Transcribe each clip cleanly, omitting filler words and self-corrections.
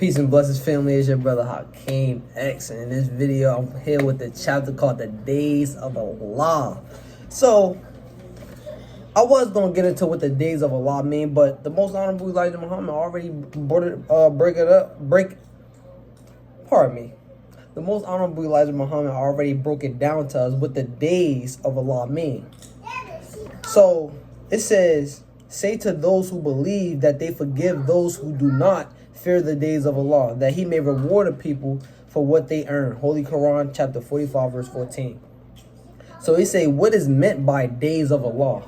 Peace and blessings, family. It's your brother Hakeem X, and in this video, I'm here with the chapter called "The Days of Allah." So, I was gonna get into what the days of Allah mean, but the Most Honorable Elijah Muhammad already The Most Honorable Elijah Muhammad already broke it down to us what the days of Allah mean. So it says, "Say to those who believe that they forgive those who do not fear the days of Allah, that He may reward the people for what they earn." Holy Quran, chapter 45, verse 14. So he say, what is meant by days of Allah?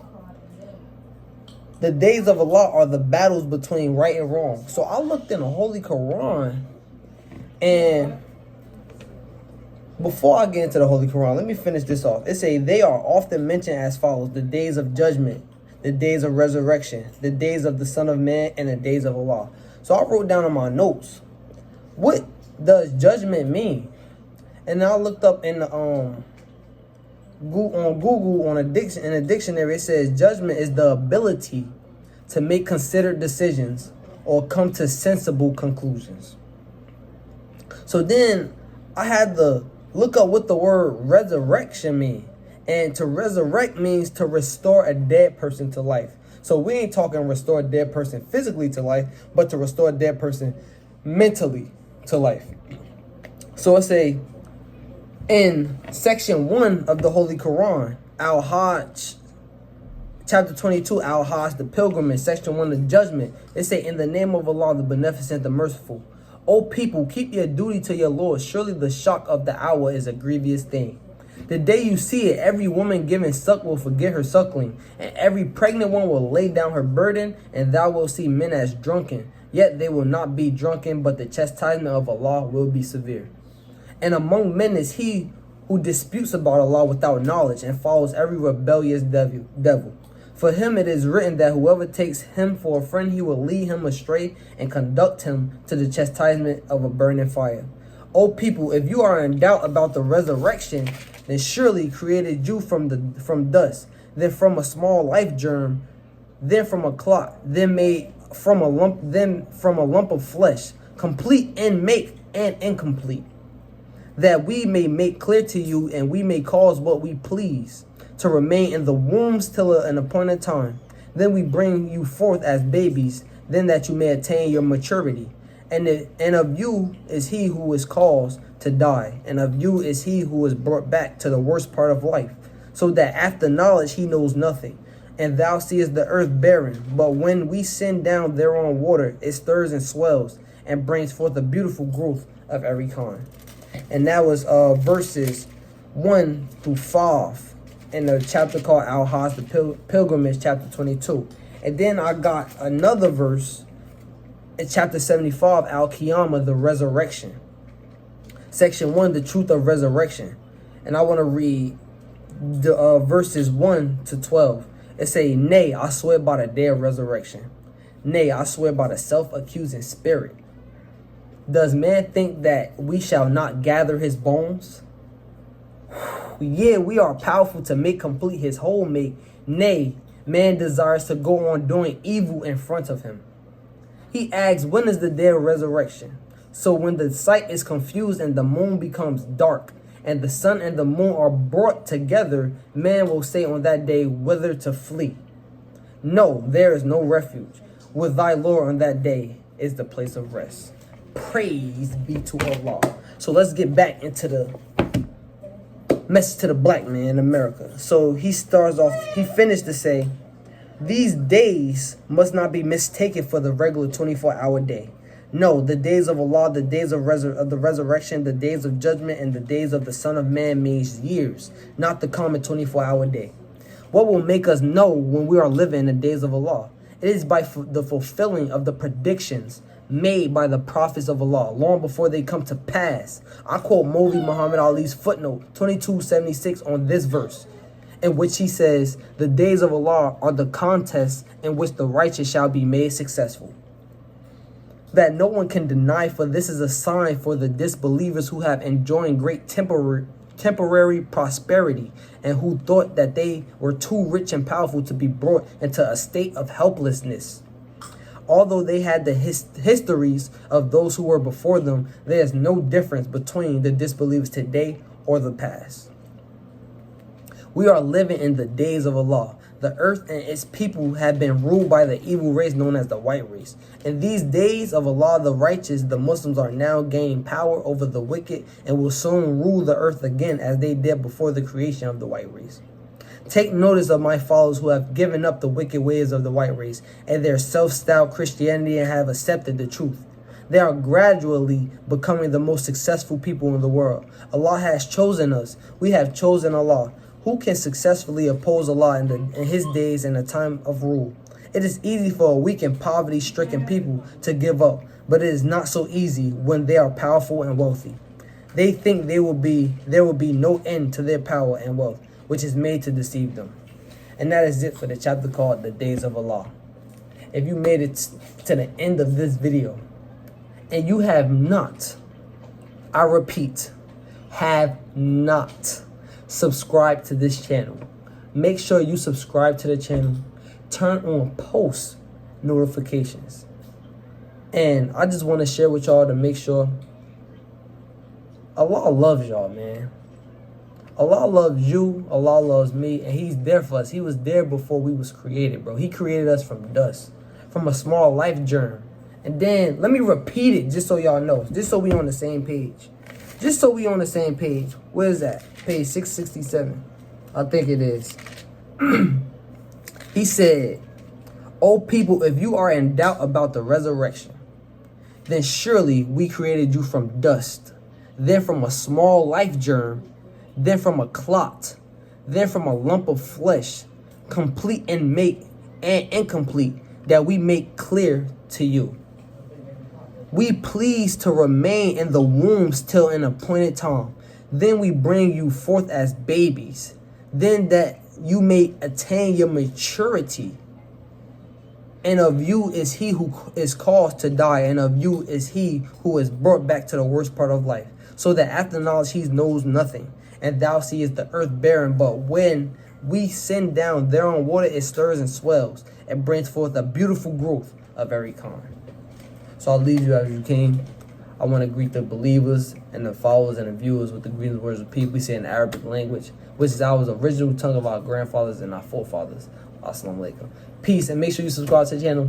The days of Allah are the battles between right and wrong. So I looked in the Holy Quran, and before I get into the Holy Quran, let me finish this off. It say they are often mentioned as follows: the days of judgment, the days of resurrection, the days of the Son of Man, and the days of Allah. So I wrote down in my notes, what does judgment mean? And I looked up in the Google in a dictionary. It says judgment is the ability to make considered decisions or come to sensible conclusions. So then I had to look up what the word resurrection means. And to resurrect means to restore a dead person to life. So we ain't talking restore a dead person physically to life, but to restore a dead person mentally to life. So it say in section 1 of the Holy Quran, Al-Hajj, chapter 22, Al-Hajj, the pilgrimage, section 1, the judgment. It say, in the name of Allah, the Beneficent, the Merciful. O people, keep your duty to your Lord. Surely the shock of the hour is a grievous thing. The day you see it, every woman giving suck will forget her suckling, and every pregnant one will lay down her burden, and thou wilt see men as drunken. Yet they will not be drunken, but the chastisement of Allah will be severe. And among men is he who disputes about Allah without knowledge, and follows every rebellious devil. For him it is written that whoever takes him for a friend, he will lead him astray and conduct him to the chastisement of a burning fire. O people, if you are in doubt about the resurrection, then surely created you from dust, then from a small life germ, then from a clot, then made from a lump of flesh, complete in make and incomplete, that we may make clear to you, and we may cause what we please to remain in the wombs till an appointed time. Then we bring you forth as babies, then that you may attain your maturity. And of you is he who is caused to die, and of you is he who is brought back to the worst part of life, so that after knowledge he knows nothing. And thou seest the earth barren, but when we send down thereon water, it stirs and swells, and brings forth a beautiful growth of every kind. And that was verses 1 through 5 in the chapter called Al-Hajj, the pilgrimage, chapter 22. And then I got another verse in chapter 75, Al-Qiyamah, the resurrection. Section 1, the truth of resurrection. And I want to read the verses 1 to 12. It say, nay, I swear by the day of resurrection. Nay, I swear by the self-accusing spirit. Does man think that we shall not gather his bones? Yeah, we are powerful to make complete his whole make. Nay, man desires to go on doing evil in front of him. He asks, when is the day of resurrection? So when the sight is confused and the moon becomes dark, and the sun and the moon are brought together, man will say on that day whither to flee. No, there is no refuge. With thy Lord on that day is the place of rest. Praise be to Allah. So let's get back into the message to the black man in America. So he starts off, he finished to say, these days must not be mistaken for the regular 24-hour day. No, the days of Allah, the days of the resurrection, the days of judgment, and the days of the Son of Man means years, not the common 24-hour day. What will make us know when we are living in the days of Allah? It is by the fulfilling of the predictions made by the prophets of Allah long before they come to pass. I quote Maulvi Muhammad Ali's footnote 2276 on this verse, in which he says, the days of Allah are the contest in which the righteous shall be made successful. That no one can deny, for this is a sign for the disbelievers who have enjoyed great temporary prosperity, and who thought that they were too rich and powerful to be brought into a state of helplessness. Although they had the histories of those who were before them, there is no difference between the disbelievers today or the past. We are living in the days of Allah. The earth and its people have been ruled by the evil race known as the white race. In these days of Allah the righteous, the Muslims are now gaining power over the wicked and will soon rule the earth again as they did before the creation of the white race. Take notice of my followers who have given up the wicked ways of the white race and their self-styled Christianity and have accepted the truth. They are gradually becoming the most successful people in the world. Allah has chosen us. We have chosen Allah. Who can successfully oppose Allah in his days and the time of rule? It is easy for a weak and poverty-stricken people to give up, but it is not so easy when they are powerful and wealthy. They think there will be no end to their power and wealth, which is made to deceive them. And that is it for the chapter called The Days of Allah. If you made it to the end of this video and you have not, I repeat, have not subscribe to this channel, make sure you subscribe to the channel, turn on post notifications. And I just want to share with y'all to make sure Allah loves y'all, man. Allah loves you, Allah loves me, and he's there for us. He was there before we was created, bro. He created us from dust, from a small life germ. And then let me repeat it just so y'all know, just so we on the same page. Just so we on the same page. Where is that? Page 667. I think it is. He said, "O people, if you are in doubt about the resurrection, then surely we created you from dust, then from a small life germ, then from a clot, then from a lump of flesh, complete and incomplete, that we make clear to you. We please to remain in the wombs till an appointed time. Then we bring you forth as babies, then that you may attain your maturity. And of you is he who is caused to die, and of you is he who is brought back to the worst part of life, so that after knowledge he knows nothing. And thou seest the earth barren, but when we send down thereon water, it stirs and swells, and brings forth a beautiful growth of every kind." So I'll leave you as you came. I want to greet the believers and the followers and the viewers with the greetings words of peace we say in the Arabic language, which is our original tongue of our grandfathers and our forefathers. Assalamu alaikum. Peace, and make sure you subscribe to the channel.